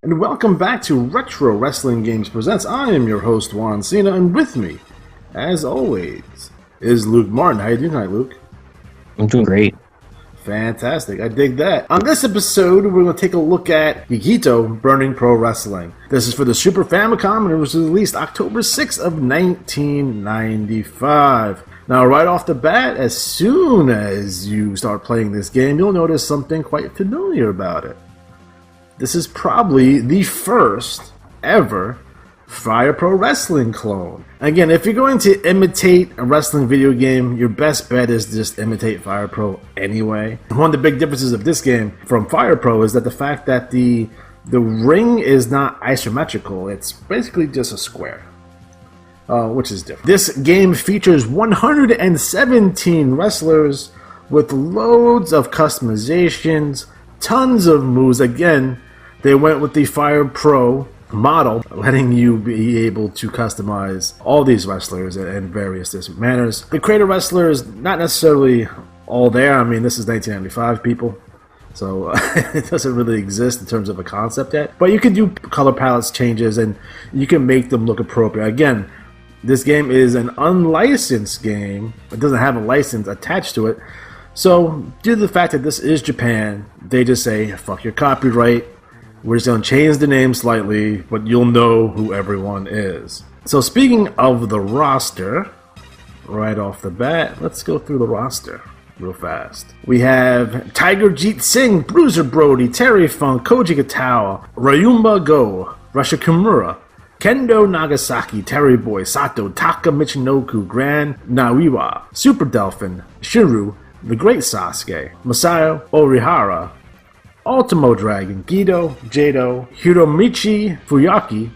and welcome back to Retro Wrestling Games Presents. I am your host, Juan Cena, and with me, as always, is Luke Martin. How you doing tonight, Luke? I'm doing great. Fantastic. I dig that. On this episode, we're going to take a look at Gekitou Burning Pro Wrestling. This is for the Super Famicom, and it was released October 6th of 1995. Now, right off the bat, as soon as you start playing this game, you'll notice something quite familiar about it. This is probably the first ever Fire Pro Wrestling clone. Again, if you're going to imitate a wrestling video game, your best bet is just imitate Fire Pro anyway. One of the big differences of this game from Fire Pro is that the fact that the ring is not isometrical. It's basically just a square, which is different. This game features 117 wrestlers with loads of customizations, tons of moves. Again, they went with the Fire Pro model, letting you be able to customize all these wrestlers in various different manners. The creator wrestlers, not necessarily all there. I mean, this is 1995, people, so it doesn't really exist in terms of a concept yet. But you can do color palettes changes, and you can make them look appropriate. Again, this game is an unlicensed game. It doesn't have a license attached to it. So, due to the fact that this is Japan, they just say, fuck your copyright. We're just going to change the name slightly, but you'll know who everyone is. So speaking of the roster, right off the bat, let's go through the roster real fast. We have Tiger Jeet Singh, Bruiser Brody, Terry Funk, Koji Katawa, Ryumba Go, Rasha Kimura, Kendo Nagasaki, Terry Boy, Sato, Taka Michinoku, Gran Naiwa, Super Delphin, Shiru, The Great Sasuke, Masayo Orihara, Ultimo Dragon, Gedo, Jado, Hiromichi Fuyaki,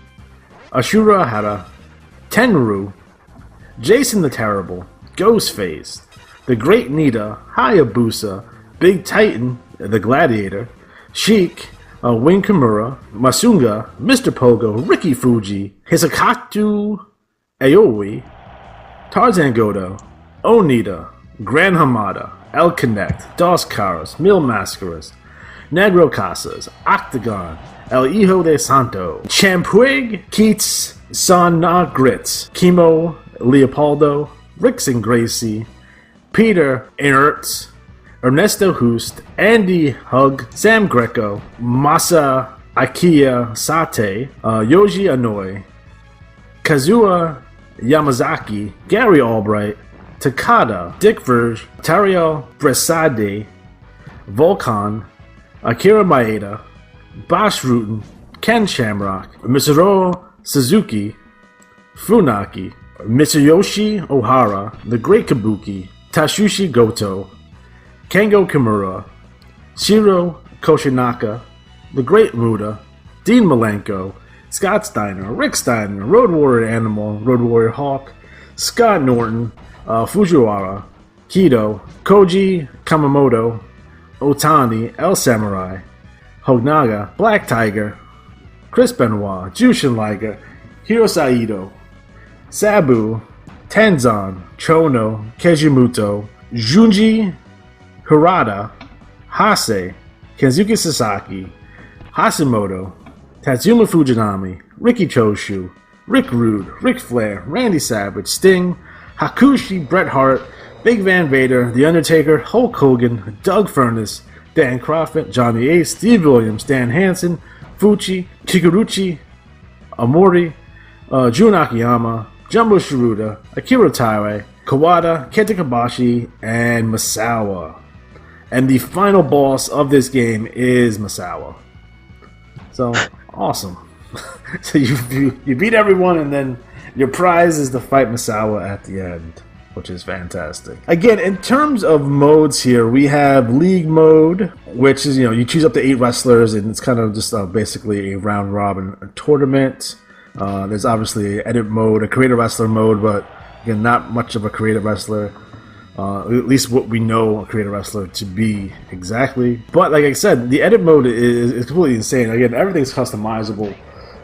Ashura Hara, Tenru, Jason the Terrible, Ghostface, The Great Nita, Hayabusa, Big Titan, The Gladiator, Sheik, Wing Kimura, Masunga, Mr. Pogo, Ricky Fuji, Hisakatu Aoi, Tarzan Godo, Onita, Gran Hamada, El Connect, Dos Caras, Mil Mascaras, Negro Casas, Octagon, El Hijo de Santo, Champuig, Keats, Son Na Grits, Kimo, Leopoldo, Rixon Gracie, Peter Inertz, Ernesto Hust, Andy Hug, Sam Greco, Masa Akiya Sate, Yoji Anoi, Kazuya Yamazaki, Gary Albright, Takada, Dick Verge, Tariel Bresade, Volcan, Akira Maeda, Bosch Rutan, Ken Shamrock, Misuro Suzuki, Funaki, Mitsuyoshi Ohara, The Great Kabuki, Tashushi Goto, Kengo Kimura, Shiro Koshinaka, The Great Muda, Dean Malenko, Scott Steiner, Rick Steiner, Road Warrior Animal, Road Warrior Hawk, Scott Norton, Fujiwara, Kido, Koji Kamamoto, Otani, El Samurai, Hognaga, Black Tiger, Chris Benoit, Jushin Liger, Hiro Saito, Sabu, Tenzan, Chono, Kejimuto, Junji Hirata, Hase, Kenzuki Sasaki, Hashimoto, Tatsuma Fujinami, Riki Choshu, Rick Rude, Ric Flair, Randy Savage, Sting, Hakushi, Bret Hart, Big Van Vader, The Undertaker, Hulk Hogan, Doug Furnace, Dan Crawford, Johnny Ace, Steve Williams, Dan Hansen, Fuchi, Chikuruchi, Amori, Jun Akiyama, Jumbo Shiruda, Akira Taire, Kawada, Kenta Kobashi, and Masawa. And the final boss of this game is Masawa. So, awesome. So you beat everyone, and then your prize is to fight Masawa at the end, which is fantastic. Again, in terms of modes here, we have League Mode, which is, you choose up to 8 wrestlers, and it's kind of just basically a round-robin tournament. There's obviously an Edit Mode, a Creative Wrestler mode, but again, not much of a Creative Wrestler. At least what we know a Creative Wrestler to be exactly. But like I said, the Edit Mode is completely insane. Again, everything's customizable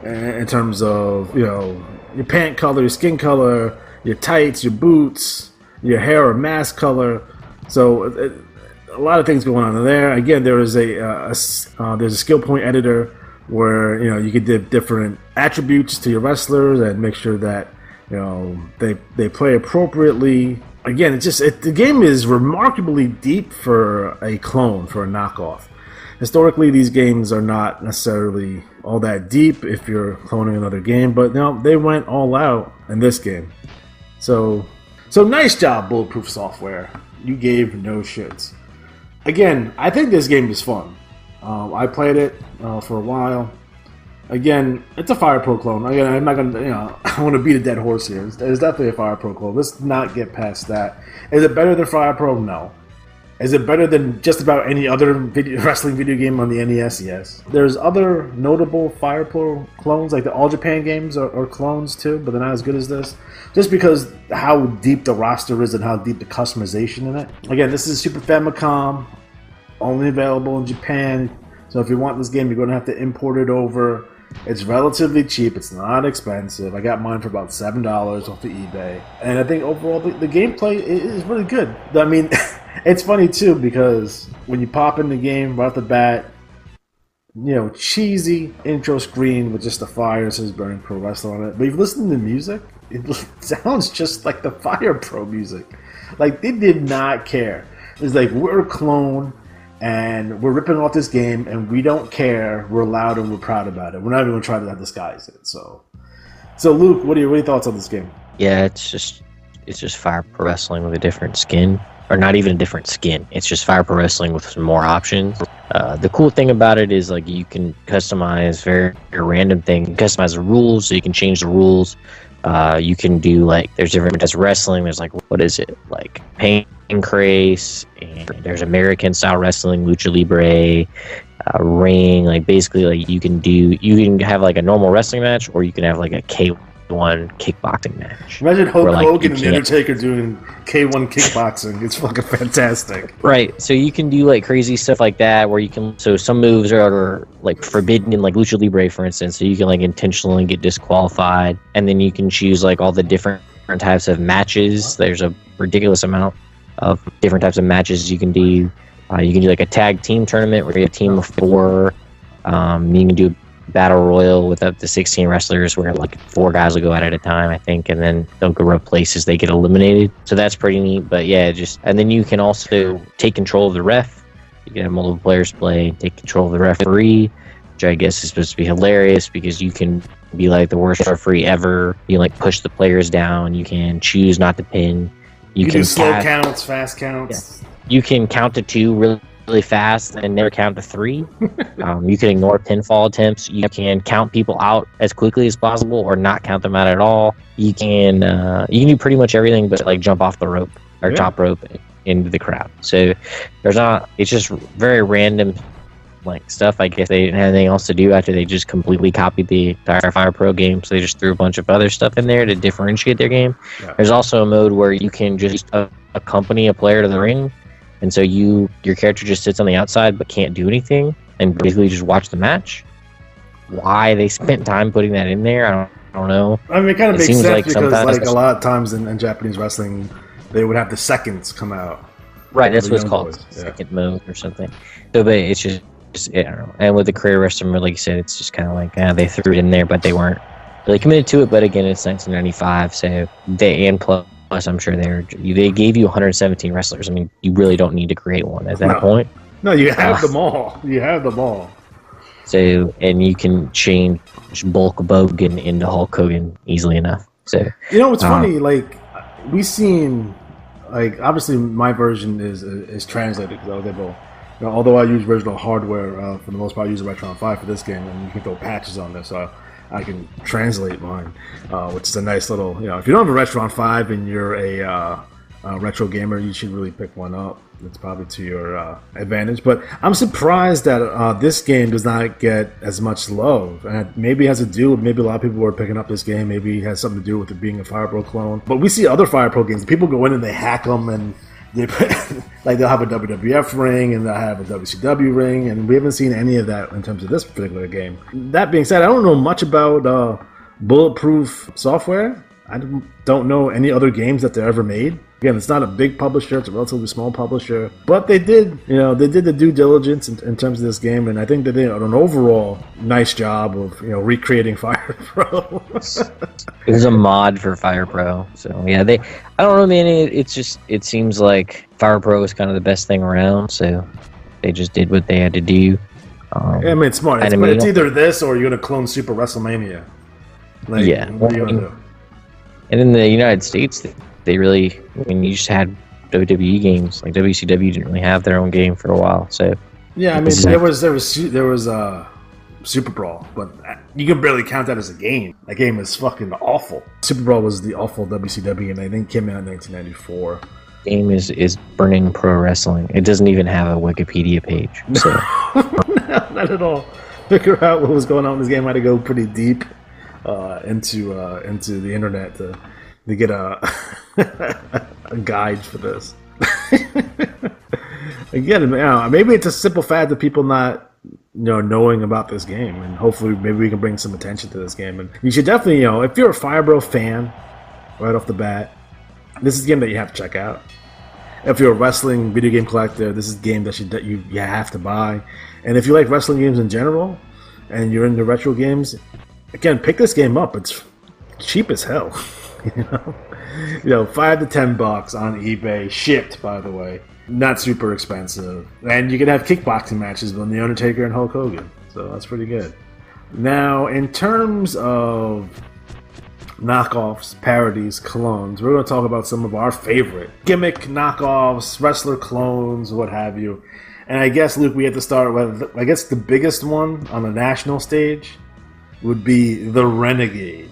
in terms of, your pant color, your skin color, your tights, your boots, your hair or mask color. So a lot of things going on there. Again, there is there's a skill point editor where you could give different attributes to your wrestlers and make sure that they play appropriately. Again, the game is remarkably deep for a clone, for a knockoff. Historically, these games are not necessarily all that deep if you're cloning another game, but they went all out in this game. So nice job, Bulletproof Software. You gave no shits. Again, I think this game is fun. I played it for a while. Again, it's a Fire Pro clone. Again, I'm not going to, I want to beat a dead horse here. It's definitely a Fire Pro clone. Let's not get past that. Is it better than Fire Pro? No. Is it better than just about any other wrestling video game on the NES? Yes. There's other notable Fire Pro clones, like the All Japan games are clones too, but they're not as good as this. Just because how deep the roster is and how deep the customization in it. Again, this is Super Famicom, only available in Japan. So if you want this game, you're going to have to import it over. It's relatively cheap. It's not expensive. I got mine for about $7 off of eBay. And I think overall the gameplay is really good. I mean, it's funny too because when you pop in the game right off the bat, cheesy intro screen with just the fire, it says Burning Pro Wrestling on it. But if you listen to the music, it sounds just like the Fire Pro music. Like, they did not care. It's like, we're a clone and we're ripping off this game and we don't care. We're loud and we're proud about it. We're not even going to try to disguise it. So Luke, what are your thoughts on this game? Yeah, it's just Fire Pro Wrestling with a different skin. Or not even a different skin. It's just Fire Pro Wrestling with some more options. The cool thing about it is like you can customize very random things. You can customize the rules, so you can change the rules. You can do there's different types of wrestling. There's what is it? Like Pancrase, and there's American style wrestling, Lucha Libre, ring. Basically you can have a normal wrestling match, or you can have a K1 kickboxing match. Imagine Hulk Hogan and The Undertaker doing K1 kickboxing. It's fucking fantastic. Right. So you can do crazy stuff like that where you can. So some moves are forbidden in Lucha Libre, for instance. So you can intentionally get disqualified, and then you can choose all the different types of matches. There's a ridiculous amount of different types of matches you can do. You can do a tag team tournament where you have a team of 4. You can do battle royal with up to 16 wrestlers where 4 guys will go at a time, I think, and then they'll go places, they get eliminated. So that's pretty neat. But yeah, and then you can also take control of the ref. You can have multiple players play, take control of the referee, which I guess is supposed to be hilarious because you can be the worst referee ever. You push the players down. You can choose not to pin. You can do slow counts, fast counts. Yeah. You can count to 2 really fast and never count to 3. You can ignore pinfall attempts. You can count people out as quickly as possible or not count them out at all. You can do pretty much everything but jump off the rope or top rope into the crowd. So it's just very random stuff. I guess they didn't have anything else to do after they just completely copied the entire Fire Pro game, so they just threw a bunch of other stuff in there to differentiate their game. Yeah. There's also a mode where you can just accompany a player to the ring. And so your character just sits on the outside but can't do anything and basically just watch the match. Why they spent time putting that in there, I don't know. I mean, it kind of makes sense because a lot of times in Japanese wrestling, they would have the seconds come out. Right, that's what it's called, second mode or something. So, but it's just I don't know. And with the career wrestler, like you said, it's just kind of they threw it in there, but they weren't really committed to it. But again, it's 1995, so plus, I'm sure they gave you 117 wrestlers. I mean, you really don't need to create one at that point. No, you have them all. You have them all. So, and you can change Bulk Bogan into Hulk Hogan easily enough. So, it's funny. We've seen, obviously my version is translated because I was able. Although I use original hardware for the most part, I use a Retron 5 for this game, and you can throw patches on there, so I can translate mine, which is a nice little. If you don't have a Retron 5 and you're a retro gamer, you should really pick one up. It's probably to your advantage. But I'm surprised that this game does not get as much love, and maybe it has to do with maybe a lot of people were picking up this game. Maybe it has something to do with it being a Fire Pro clone. But we see other Fire Pro games. People go in and they hack them and. They'll have a WWF ring and they'll have a WCW ring, and we haven't seen any of that in terms of this particular game. That being said, I don't know much about Bulletproof Software. I don't know any other games that they ever made. Again, it's not a big publisher; it's a relatively small publisher. But they did the due diligence in terms of this game, and I think they did an overall nice job of recreating Fire Pro. It was a mod for Fire Pro, so yeah. I don't know, man. It seems like Fire Pro is kind of the best thing around, so they just did what they had to do. I mean, it's smart. It's either this or you're gonna clone Super WrestleMania. Like, yeah. What are you gonna do? And in the United States, they really, you just had WWE games. Like WCW didn't really have their own game for a while. So yeah, I mean, there was Super Brawl, but you can barely count that as a game. That game is fucking awful. Super Brawl was the awful WCW, and I think came out in 1994. Game is Burning Pro Wrestling. It doesn't even have a Wikipedia page. So. No, not at all. Figure out what was going on in this game. I had to go pretty deep into the internet to get a guide for this. Again, maybe it's a simple fact of people not knowing about this game, and hopefully maybe we can bring some attention to this game. And you should definitely, if you're a Fire Bro fan, right off the bat, this is a game that you have to check out. If you're a wrestling video game collector, this is a game that you have to buy. And if you like wrestling games in general, and you're into retro games, again, pick this game up. It's cheap as hell. $5 to $10 on eBay, shipped, by the way. Not super expensive. And you can have kickboxing matches with the Undertaker and Hulk Hogan. So that's pretty good. Now, in terms of knockoffs, parodies, clones, we're going to talk about some of our favorite gimmick knockoffs, wrestler clones, what have you. And I guess, Luke, we have to start with, I guess the biggest one on the national stage would be the Renegade.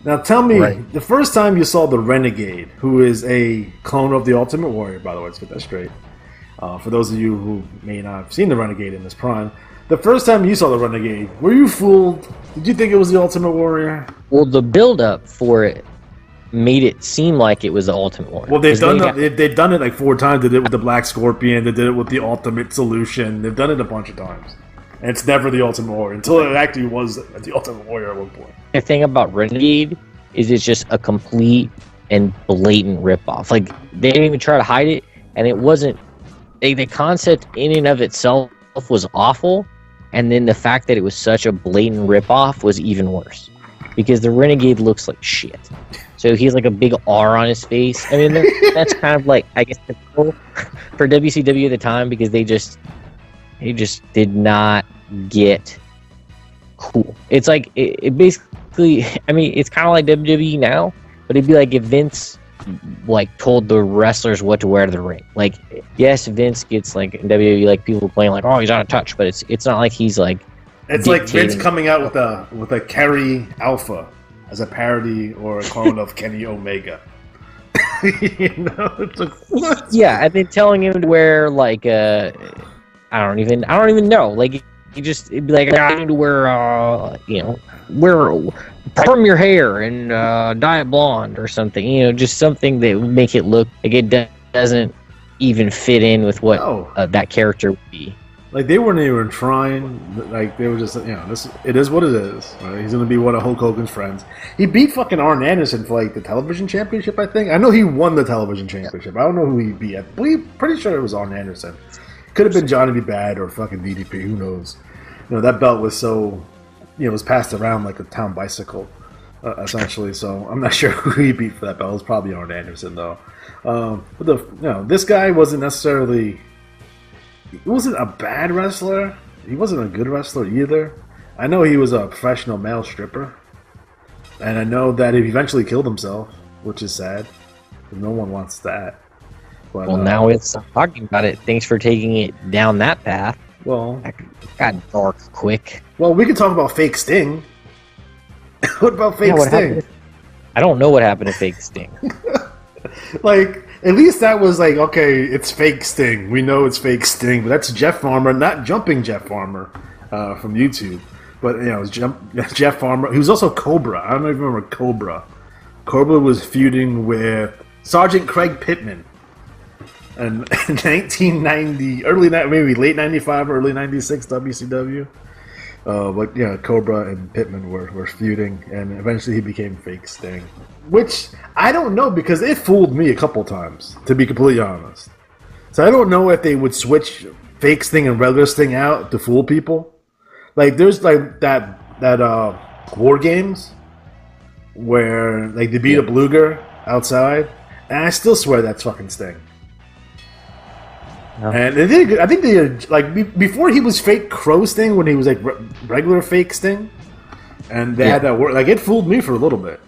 Now tell me, The first time you saw the Renegade, who is a clone of the Ultimate Warrior, by the way, let's get that straight. For those of you who may not have seen the Renegade in this prime, the first time you saw the Renegade, were you fooled? Did you think it was the Ultimate Warrior? Well, the build-up for it made it seem like it was the Ultimate Warrior. Well, they've done it like 4 times. They did it with the Black Scorpion. They did it with the Ultimate Solution. They've done it a bunch of times. And it's never the Ultimate Warrior, until it actually was the Ultimate Warrior at one point. The thing about Renegade is it's just a complete and blatant ripoff. Like, they didn't even try to hide it, and it wasn't... The concept in and of itself was awful, and then the fact that it was such a blatant ripoff was even worse. Because the Renegade looks like shit. So he's like a big R on his face. I mean, that's kind of like, I guess, typical for WCW at the time, because they just did not get cool. It's like, it basically, I mean, it's kind of like WWE now, but it'd be like if Vince like told the wrestlers what to wear to the ring. Like, yes, Vince gets like in WWE, like people playing like, oh, he's out of touch, but it's not like he's like. It's like Vince coming out with a Kerry Alpha as a parody or a clone of Kenny Omega. It's like, what? Yeah, and then telling him to wear like I don't even know. Like, it'd be like, I need to wear perm your hair and dye it blonde or something. Just something that would make it look like it doesn't even fit in with what that character would be. Like, they weren't even trying. Like, they were just, it is what it is. Right? He's going to be one of Hulk Hogan's friends. He beat fucking Arn Anderson for, like, the television championship, I think. I know he won the television championship. I don't know who he beat. I'm pretty sure it was Arn Anderson. Could have been Johnny B. Bad or fucking DDP. Who knows? That belt was so, it was passed around like a town bicycle, essentially. So I'm not sure who he beat for that belt. It was probably Arn Anderson, though. But this guy wasn't necessarily... He wasn't a bad wrestler. He wasn't a good wrestler either. I know he was a professional male stripper. And I know that he eventually killed himself, which is sad. No one wants that. But, well, now it's talking about it. Thanks for taking it down that path. Well, that got dark quick. Well, we can talk about Fake Sting. What about Fake Sting? I don't know what happened to Fake Sting. Like, at least that was like, okay, it's Fake Sting. We know it's Fake Sting, but that's Jeff Farmer, not Jumping Jeff Farmer from YouTube. But, it was Jeff Farmer. He was also Cobra. I don't even remember Cobra. Cobra was feuding with Sergeant Craig Pittman. And in 1990, maybe late 95, early 96 WCW. But yeah, Cobra and Pittman were feuding, and eventually he became fake Sting. Which, I don't know, because it fooled me a couple times, to be completely honest. So I don't know if they would switch fake Sting and regular Sting out to fool people. Like, there's like that War Games where like they beat up Luger outside, and I still swear that's fucking Sting. No. And they did, I think they like before he was fake Crow Sting, when he was like regular fake Sting, and they had that word. Like, it fooled me for a little bit.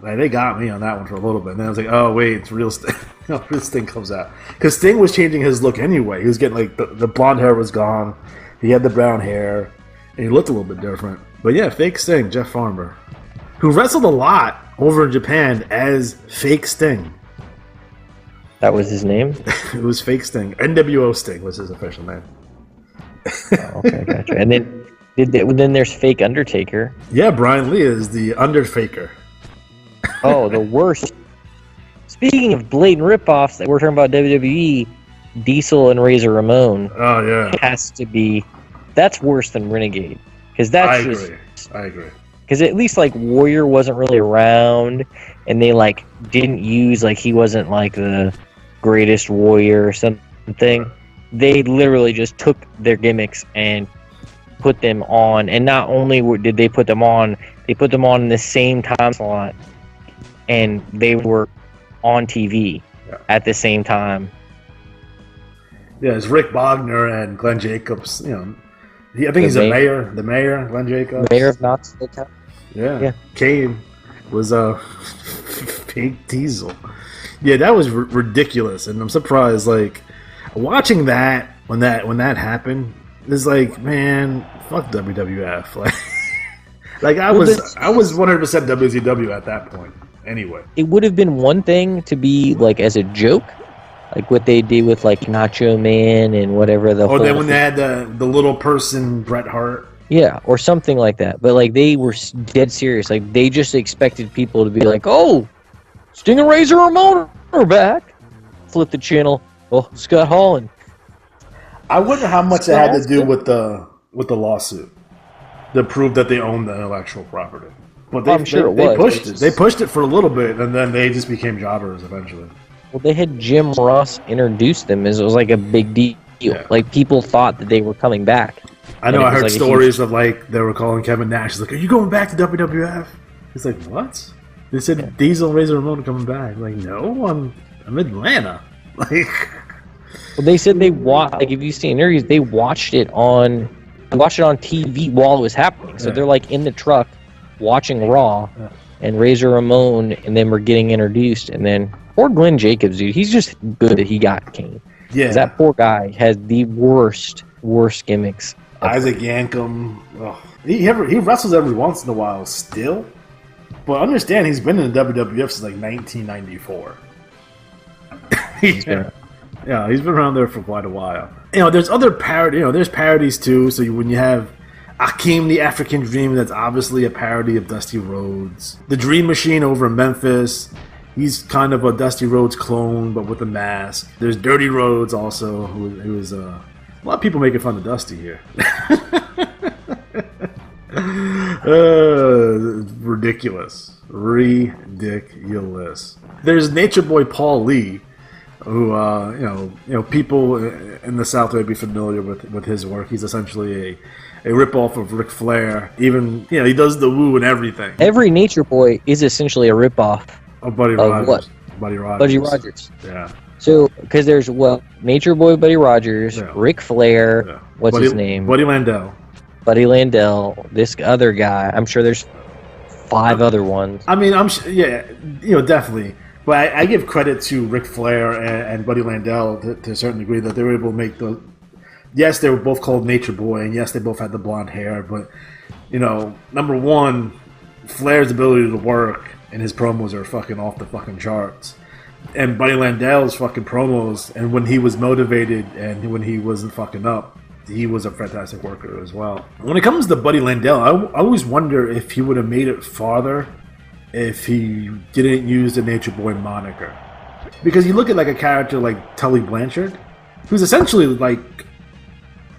Like, they got me on that one for a little bit, and then I was like, oh wait, it's real Sting. Real Sting comes out, because Sting was changing his look anyway. He was getting like the blonde hair was gone, he had the brown hair, and he looked a little bit different. But yeah, fake Sting, Jeff Farmer, who wrestled a lot over in Japan as fake Sting. That was his name? It was fake Sting. NWO Sting was his official name. Oh, okay, gotcha. And then there's fake Undertaker. Yeah, Brian Lee is the Underfaker. Oh, the worst. Speaking of blatant ripoffs that we're talking about WWE, Diesel and Razor Ramon. Oh yeah, has to be. That's worse than Renegade, because that's I agree. Because at least like Warrior wasn't really around, and they like didn't use, like, he wasn't like the greatest Warrior or something. They literally just took their gimmicks and put them on, and not only did they put them on in the same time slot, and they were on TV at the same time. Yeah, it's Rick Bogner and Glenn Jacobs. You know, I think he's the mayor, Glenn Jacobs. Mayor of Knoxville. Yeah. Kane was a fake Diesel. Yeah, that was ridiculous, and I'm surprised. Like, watching that when that happened, it's like, man, fuck WWF. Like I was 100% WCW at that point. Anyway, it would have been one thing to be like as a joke, like what they did with like Nacho Man and whatever the. Oh, then when they had the little person Bret Hart. Yeah, or something like that. But like they were dead serious. Like they just expected people to be like, "Oh, Sting and Razor Ramon are back." Flip the channel. Oh, Scott Hall. I wonder how much it had to do with the lawsuit to prove that they owned the intellectual property. But they pushed it. They pushed it for a little bit, and then they just became jobbers eventually. Well, they had Jim Ross introduce them as it was like a big deal. Yeah. Like people thought that they were coming back. I know. I heard stories of like they were calling Kevin Nash. He's like, "Are you going back to WWF?" He's like, "What?" They said Diesel and Razor Ramon are coming back. I'm like, no, I'm in Atlanta. Like, well, they said they watched. Like, if you see interviews, they watched it on TV while it was happening. So they're like in the truck watching Raw, and Razor Ramon and them were getting introduced, and then poor Glenn Jacobs, dude, he's just good that he got Kane. Yeah, that poor guy has the worst gimmicks. Isaac Yankem, he wrestles every once in a while still, but understand he's been in the WWF since like 1994. He's been around there for quite a while. You know, there's other parody. You know, there's parodies too. So when you have Akeem the African Dream, that's obviously a parody of Dusty Rhodes. The Dream Machine over in Memphis, he's kind of a Dusty Rhodes clone, but with a mask. There's Dirty Rhodes also, who is a lot of people making fun of Dusty here. Ridiculous. There's Nature Boy Paul Lee, who people in the South may be familiar with his work. He's essentially a ripoff of Ric Flair. Even he does the woo and everything. Every Nature Boy is essentially a ripoff of Buddy Rogers. What? Buddy Rogers. Yeah. So, because there's Nature Boy Buddy Rogers, Ric Flair, what's his name? Buddy Landel, this other guy. I'm sure there's 5 other ones. I mean, definitely. But I give credit to Ric Flair and Buddy Landel to a certain degree that they were able to make the. Yes, they were both called Nature Boy, and yes, they both had the blonde hair. But number one, Flair's ability to work and his promos are fucking off the fucking charts. And Buddy Landel's fucking promos, and when he was motivated and when he wasn't fucking up, he was a fantastic worker as well. When it comes to Buddy Landel, I always wonder if he would have made it farther if he didn't use the Nature Boy moniker. Because you look at like a character like Tully Blanchard, who's essentially like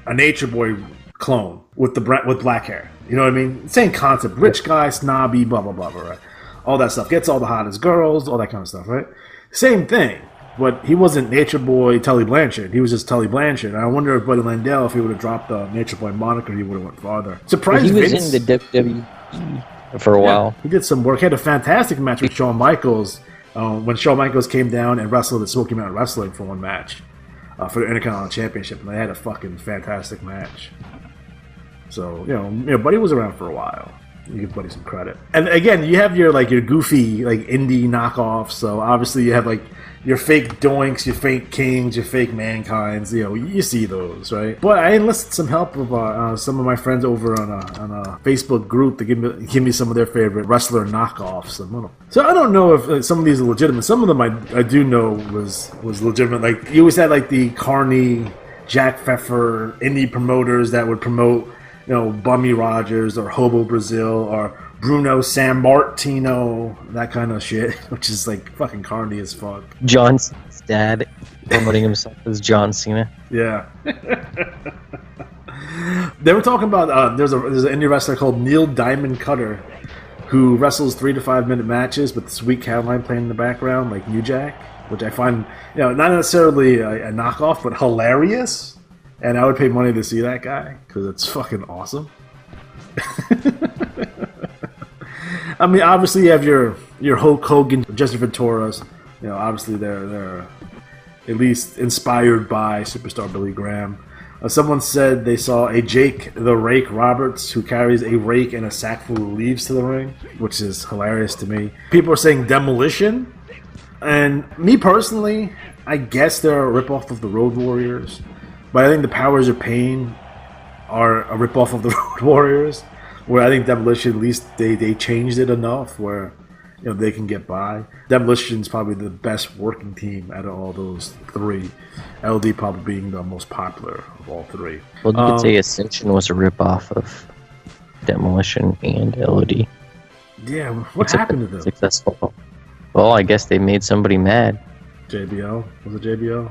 a Nature Boy clone with black hair. You know what I mean? Same concept. Rich guy, snobby, blah, blah, blah, blah, right? All that stuff. Gets all the hottest girls, all that kind of stuff, right? Same thing. But he wasn't Nature Boy Tully Blanchard. He was just Tully Blanchard. And I wonder if Buddy Landell, if he would have dropped the Nature Boy moniker, he would have went farther. Surprised he was Vince, in the WWE for a while. He did some work. He had a fantastic match with Shawn Michaels when Shawn Michaels came down and wrestled at Smoky Mountain Wrestling for one match for the Intercontinental Championship. And they had a fucking fantastic match. So, you know, Buddy was around for a while. You give Buddy some credit. And again, you have your goofy, indie knockoffs. So obviously you have, your fake Doinks, your fake Kings, your fake Mankinds. You know, you see those, right? But I enlisted some help of some of my friends over on a Facebook group to give me some of their favorite wrestler knockoffs. So I don't know if some of these are legitimate. Some of them I do know was legitimate. Like, you always had, the Carney, Jack Pfeffer, indie promoters that would promote, Bummy Rogers or Hobo Brazil or Bruno Sammartino, that kind of shit, which is fucking carny as fuck. John Cena's dad promoting himself as John Cena. Yeah. They were talking about there's an indie wrestler called Neil Diamond Cutter who wrestles 3 to 5 minute matches with Sweet Caroline playing in the background, like New Jack, which I find not necessarily a knockoff, but hilarious. And I would pay money to see that guy because it's fucking awesome. I mean, obviously you have your Hulk Hogan, Jesse Ventura's. Obviously they're at least inspired by Superstar Billy Graham. Someone said they saw a Jake the Rake Roberts who carries a rake and a sack full of leaves to the ring, which is hilarious to me. People are saying Demolition, and me personally, I guess they're a ripoff of the Road Warriors, but I think the Powers of Pain are a ripoff of the Road Warriors. Where I think Demolition, at least they changed it enough where they can get by. Demolition's probably the best working team out of all those three. LD probably being the most popular of all three. Well, you could say Ascension was a ripoff of Demolition and LOD. Yeah, what happened to them? Successful. Well, I guess they made somebody mad. JBL? Was it JBL?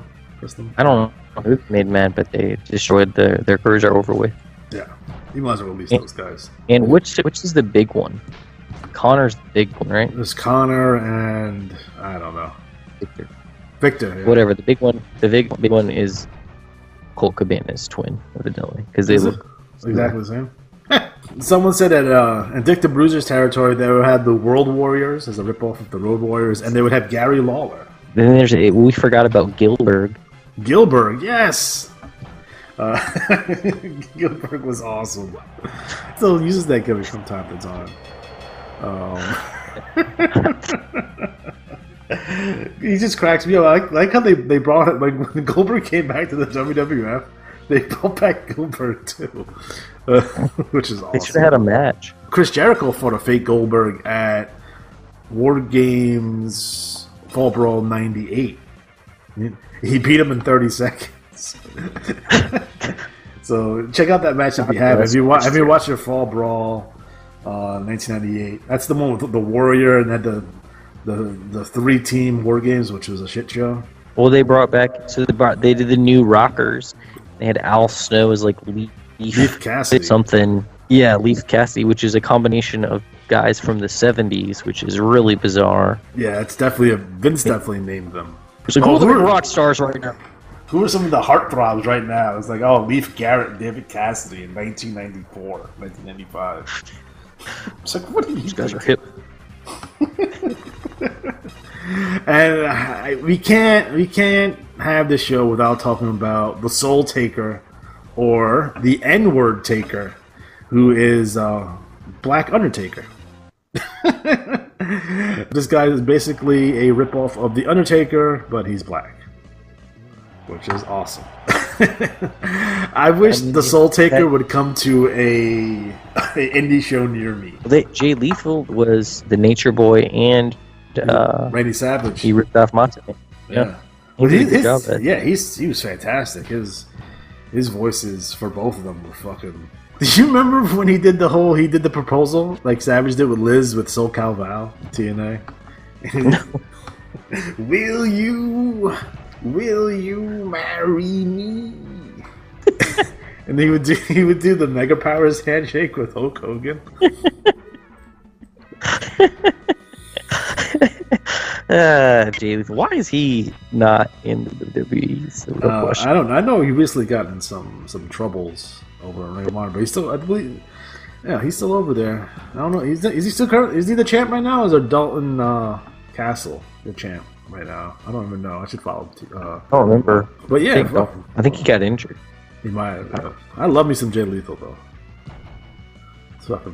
I don't know who made mad, but they destroyed their careers are over with. Yeah. You might as well release those guys. And which is the big one? Connor's the big one, right? There's Connor and I don't know. Victor. Yeah. Whatever. The big one. The big one is Colt Cabana's twin, evidently, because they look exactly the same. Someone said that in Dick the Bruiser's territory, they would have the World Warriors as a ripoff of the Road Warriors, and they would have Gary Lawler. Then we forgot about Gilbert. Gilbert, yes. Gilbert was awesome. Still uses that gimmick from time to time. He just cracks me up. I like how they brought it. Like when Goldberg came back to the WWF, they brought back Gilbert too, which is awesome. They should have had a match. Chris Jericho fought a fake Goldberg at War Games Fall Brawl '98. He beat him in 30 seconds. So check out that match if you have. If you watch your Fall Brawl 1998, that's the one with the Warrior and had the 3-team War Games, which was a shit show. Well, they brought back they did the new Rockers. They had Al Snow as Leaf Cassidy something. Yeah, Leaf Cassidy, which is a combination of guys from the 70s, which is really bizarre. Yeah, it's definitely Vince definitely named them. It's like, who are the rock stars right now? Who are some of the heartthrobs right now? It's like, Leif Garrett and David Cassidy in 1994, 1995. It's like, what are these guys are hip. And we can't have this show without talking about the Soul Taker, or the N-word Taker, who is Black Undertaker. This guy is basically a ripoff of the Undertaker, but he's black, which is awesome. I wish the Soul Taker would come to a indie show near me. Jay Lethal was the Nature Boy and Randy Savage. He ripped off Monte. Yeah. He was fantastic. His voices for both of them were fucking. Do you remember when he did the proposal like Savage did with Liz with SoCal Val TNA? Will you marry me? And he would do the Mega Powers handshake with Hulk Hogan. Jay Lethal, why is he not in the WWE? It's a real question. I don't know. I know he recently got in some troubles over in Ring of Honor, but he's still, I believe, yeah, he's still over there. I don't know. Is he still current? Is he the champ right now? Or is there Dalton Castle the champ right now? I don't even know. I should follow. I don't remember. But yeah, I think he got injured. He might have. I love me some Jay Lethal though.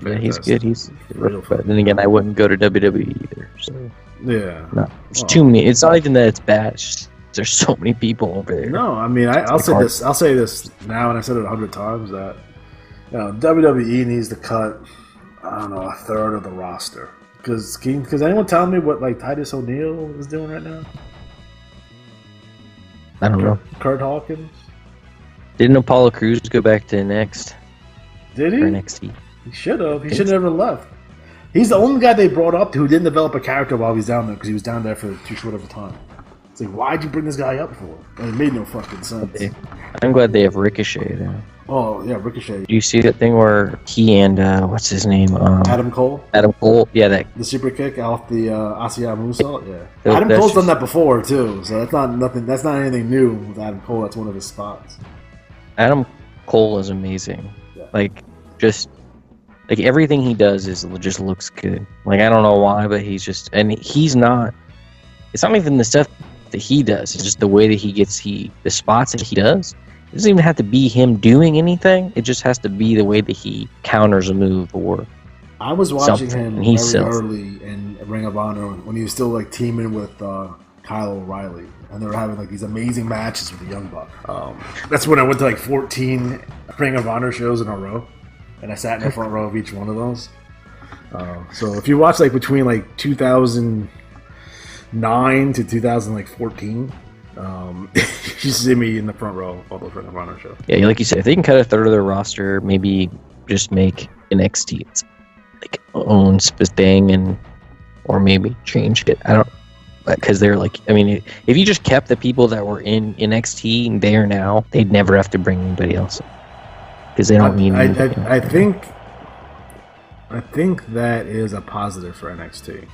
Yeah, he's good. He's real. But then again, I wouldn't go to WWE either. So yeah, no, there's too many. It's not even that it's bad. It's just, there's so many people over there. No, I mean, I'll say this. I'll say this now, and I said it 100 times that WWE needs to cut. I don't know, a third of the roster. Because anyone tell me what like Titus O'Neil is doing right now? I don't know. Kurt Hawkins. Didn't Apollo Crews go back to NXT? Did he? Or NXT. He should have. He should have never left. He's the only guy they brought up who didn't develop a character while he was down there because he was down there for too short of a time. It's like, why'd you bring this guy up for? And it made no fucking sense. I'm glad they have Ricochet now. Oh, yeah, Ricochet. Do you see that thing where he and, what's his name? Adam Cole? Adam Cole, yeah. The super kick off the Asiya Moonsault? Yeah. So Adam Cole's done that before, too, so that's not anything new with Adam Cole. That's one of his spots. Adam Cole is amazing. Yeah. Like everything he does just looks good. Like, I don't know why, but he's not, it's not even the stuff that he does. It's just the way that the spots that he does. It doesn't even have to be him doing anything. It just has to be the way that he counters a move or I was watching him very early in Ring of Honor when he was still like teaming with Kyle O'Reilly. And they were having like these amazing matches with the Young Buck. That's when I went to like 14 Ring of Honor shows in a row. And I sat in the front row of each one of those. So if you watch like between like 2009 to 2014, you see me in the front row of all those Ring of Honor shows. Yeah, like you said, if they can cut a third of their roster, maybe just make NXT its like own thing, or maybe change it. I don't, because they're like, I mean, if you just kept the people that were in NXT there now, they'd never have to bring anybody else in. Because they don't need. I think that is a positive for NXT.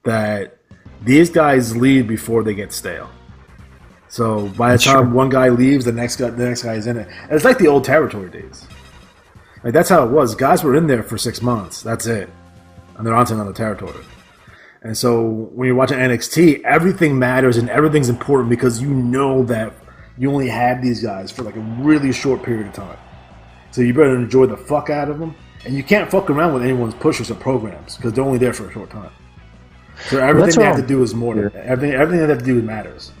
That these guys leave before they get stale. So by the time one guy leaves, the next guy is in it. And it's like the old territory days. Like that's how it was. Guys were in there for 6 months. That's it, and they're on to another territory. And so when you're watching NXT, everything matters and everything's important because you know that you only had these guys for like a really short period of time. So you better enjoy the fuck out of them. And you can't fuck around with anyone's pushes or programs because they're only there for a short time. So everything they have to do is more. Everything they have to do matters.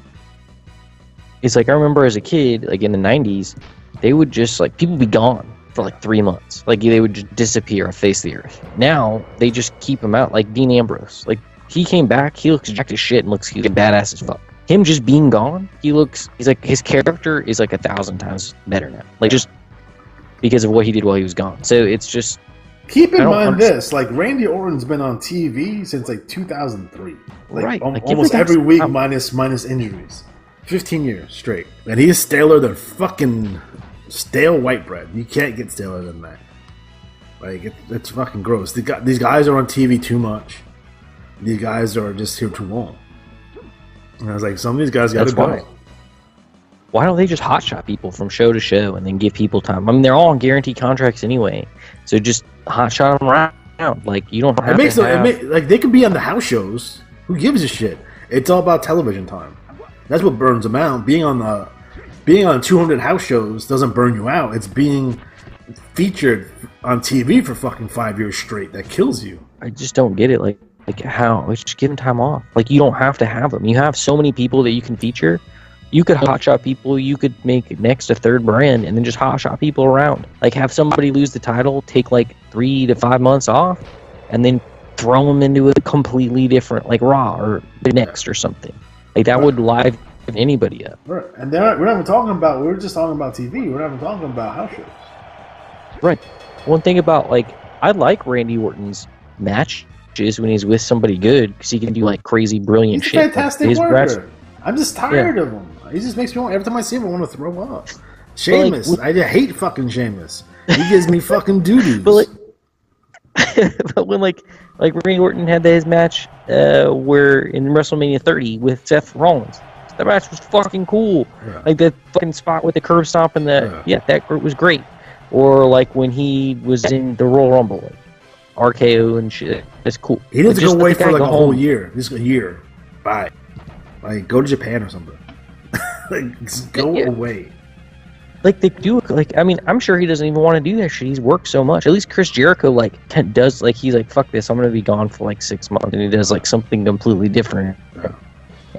It's like I remember as a kid, like in the 90s, they would just like, people would be gone for like 3 months. Like they would just disappear off the face of the earth. Now they just keep them out. Like Dean Ambrose. Like he came back, he looks jacked as shit and looks badass as fuck. Him just being gone, he's like, his character is like 1,000 times better now. Like just because of what he did while he was gone. So it's just... Keep in mind this, like Randy Orton's been on TV since like 2003. Like, right. Almost every week minus injuries. 15 years straight. And he is staler than fucking stale white bread. You can't get staler than that. Like, it's fucking gross. These guys are on TV too much. These guys are just here too long. And I was like, some of these guys got to go. Why don't they just hotshot people from show to show and then give people time? I mean, they're all on guaranteed contracts anyway, so just hotshot them around. Like you don't have like they could be on the house shows. Who gives a shit? It's all about television time. That's what burns them out. Being on 200 house shows doesn't burn you out. It's being featured on TV for fucking 5 years straight that kills you. I just don't get it. Like how? Just give them time off. Like you don't have to have them. You have so many people that you can feature. You could hotshot people. You could make next a third brand and then just hotshot people around. Like have somebody lose the title, take like 3 to 5 months off, and then throw them into a completely different, like Raw or the next or something. Like that would live anybody up. Right. And we're not even talking about. We're just talking about TV. We're not even talking about house shows. Right. One thing about like I like Randy Orton's matches when he's with somebody good because he can do like crazy brilliant shit. He's a fantastic worker. I'm just tired of him. He just makes me want. Every time I see him, I want to throw up. Sheamus. I hate fucking Sheamus. He gives me fucking doo-doos. But when like Randy Orton had his match where in WrestleMania 30 with Seth Rollins, that match was fucking cool. Yeah. Like the fucking spot with the curb stomp and that was great. Or like when he was in the Royal Rumble, like, RKO and shit. That's cool. He needs to go away for like a whole year. Just a year. Bye. Like go to Japan or something. Like just go away. Like they do, like I mean, I'm sure he doesn't even want to do that shit. He's worked so much. At least Chris Jericho like does like he's like fuck this, I'm gonna be gone for like 6 months, and he does like something completely different, and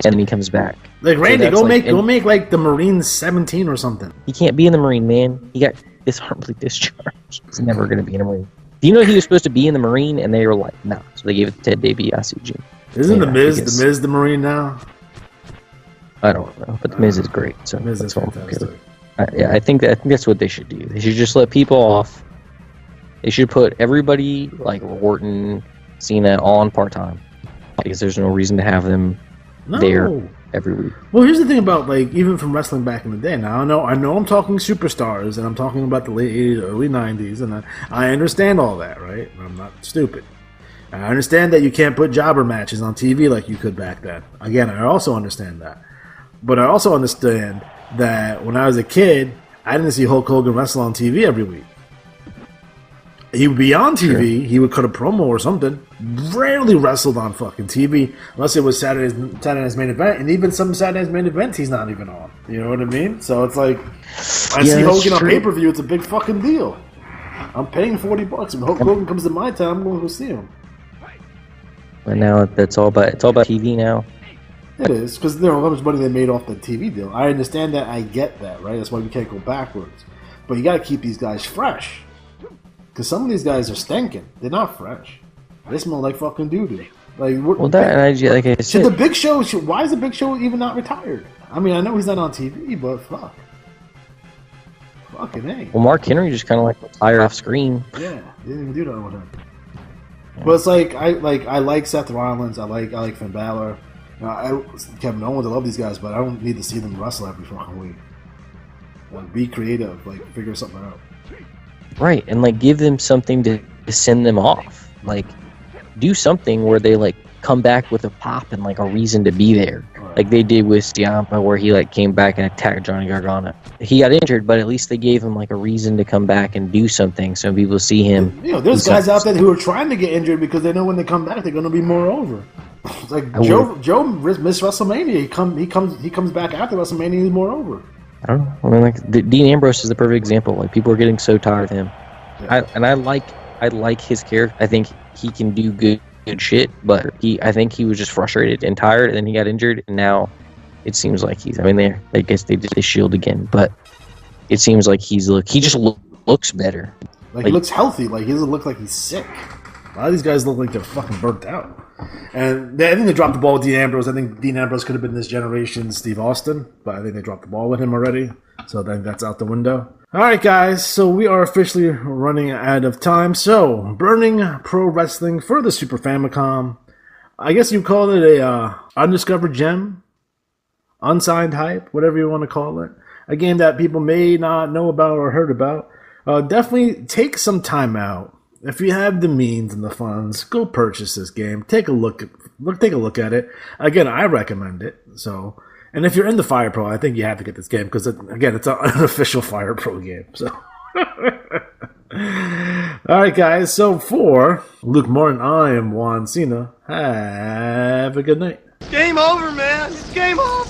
then he comes back. Like Randy, so go make like the Marines 17 or something. He can't be in the Marine, man. He got dishonorably discharged. He's never gonna be in a Marine. Do you know he was supposed to be in the Marine, and they were like, nah. So they gave it to Ted DiBiase Jr. Isn't the Miz the Marine now? I don't know, but the Miz is great. So Miz is fantastic. I think that's what they should do. They should just let people off. They should put everybody like Orton, Cena on part-time, because there's no reason to have them there every week. Well, here's the thing about like even from wrestling back in the day. Now I know I'm talking superstars and I'm talking about the late 80s, early 90s, and I understand all that, right? I'm not stupid. I understand that you can't put jobber matches on TV like you could back then. Again, I also understand that. But I also understand that when I was a kid, I didn't see Hulk Hogan wrestle on TV every week. He would be on TV, sure. He would cut a promo or something. Rarely wrestled on fucking TV, unless it was Saturday's main event. And even some Saturday's main events, he's not even on. You know what I mean? So it's like, I see Hogan on pay-per-view, it's a big fucking deal. I'm paying $40. When Hulk Hogan comes to my town, I'm going to go see him. But now it's all about TV now. It is, because you know how much money they made off the TV deal. I understand that. I get that, right? That's why we can't go backwards. But you got to keep these guys fresh. Because some of these guys are stinking. They're not fresh. They smell like fucking doo-doo. Like, like I said, should the Big Show? Why is the Big Show even not retired? I mean, I know he's not on TV, but fuck. Fucking A. Well, Mark Henry just kind of like retire off screen. Yeah, they didn't even do that with him. Yeah. But it's like I like Seth Rollins. I like Finn Balor. Kevin Owens, I love these guys, but I don't need to see them wrestle every fucking week. Like, be creative, like figure something out. Right, and like give them something to send them off. Like, do something where they like come back with a pop and like a reason to be there. Right. Like they did with Ciampa, where he like came back and attacked Johnny Gargano. He got injured, but at least they gave him like a reason to come back and do something, so people see him. You know, there's guys out there who are trying to get injured because they know when they come back they're going to be more over. Like Joe missed WrestleMania. He comes back after WrestleMania. He's more over. I don't know. I mean, like Dean Ambrose is the perfect example. Like people are getting so tired of him. Yeah. I like his character. I think he can do good shit. But I think he was just frustrated and tired, and then he got injured, and now it seems like he's. I mean, I guess they did the Shield again, but it seems like he just looks better. Like he looks healthy. Like he doesn't look like he's sick. A lot of these guys look like they're fucking burnt out. And I think they dropped the ball with Dean Ambrose. I think Dean Ambrose could have been this generation's Steve Austin, but I think they dropped the ball with him already. So I think that's out the window. All right, guys. So we are officially running out of time. So Burning Pro Wrestling for the Super Famicom. I guess you call it a undiscovered gem, unsigned hype, whatever you want to call it. A game that people may not know about or heard about. Definitely take some time out. If you have the means and the funds, go purchase this game. Take a look at it. Again, I recommend it. So, and if you're in the Fire Pro, I think you have to get this game because again, it's an unofficial Fire Pro game. So, all right, guys. So for Luke Morton, I am Juan Cena. Have a good night. Game over, man. It's game over.